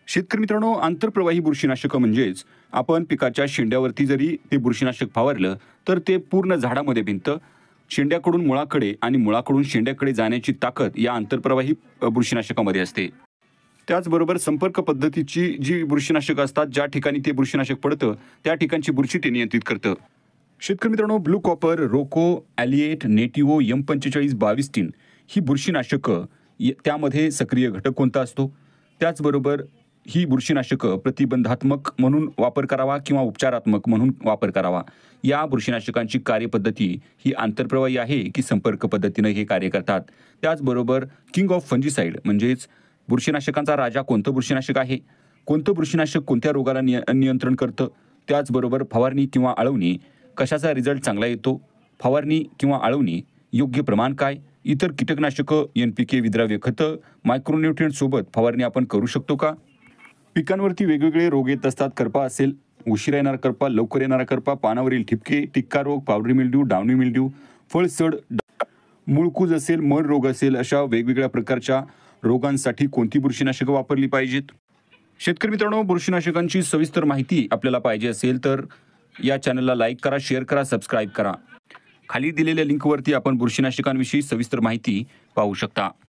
शेतकरी मित्रांनो, आंतरप्रवाही बुरशीनाशकं म्हणजेच आपण पिकाच्या शेंड्यावरती जरी ते बुरशीनाशक फवारलं, तर ते पूर्ण झाडामध्ये भिनतं. शेंड्याकडून मुळाकडे आणि मुळाकडून शेंड्याकडे जाण्याची ताकद या आंतरप्रवाही बुरशीनाशकामध्ये असते. त्याचबरोबर संपर्क पद्धतीची जी बुरशीनाशकं असतात, ज्या ठिकाणी ते बुरशीनाशक पडतं, त्या ठिकाणची बुरशी ते नियंत्रित करतं. शेतकरी मित्रांनो, ब्लू कॉपर, रोको, ॲलिएट, नेटिवो, M45-22 ही बुरशीनाशकं त्यामध्ये सक्रिय घटक कोणता असतो? त्याचबरोबर ही बुरशीनाशकं प्रतिबंधात्मक म्हणून वापर करावा किंवा उपचारात्मक म्हणून वापर करावा. या बुरशीनाशकांची कार्यपद्धती ही आंतरप्रवाही आहे की संपर्क पद्धतीनं हे कार्य करतात. त्याचबरोबर किंग ऑफ फंजिसाइड म्हणजेच बुरशीनाशकांचा राजा कोणतं बुरशीनाशक आहे? कोणतं बुरशीनाशक कोणत्या रोगाला नियंत्रण करतं? त्याचबरोबर फवारणी किंवा आळवणी कशाचा रिझल्ट चांगला येतो? फवारणी किंवा आळवणी योग्य प्रमाण काय? इतर कीटकनाशकं, NPK, विद्राव्य खतं, मायक्रोन्यूट्रिएंट सोबत फवारणी आपण करू शकतो का? पिकांवरती वेगवेगळे रोग येत असतात. करपा असेल, उशिरा येणारा करपा, लवकर येणारा करपा, पानावरील ठिपके, टिक्का रोग, पावडरी मिल्ड्यू, डावणी मिल्ड्यू, फळसड, मुळकूज असेल, मर रोग असेल, अशा वेगवेगळ्या प्रकारच्या रोगांसाठी कोणती बुरशीनाशकं वापरली पाहिजेत? शेतकरी मित्रांनो, बुरशीनाशकांची सविस्तर माहिती आपल्याला पाहिजे असेल तर या चॅनलला लाईक करा, शेअर करा, सबस्क्राईब करा. खाली दिलेल्या लिंकवरती आपण बुरशीनाशकांविषयी सविस्तर माहिती पाहू शकता.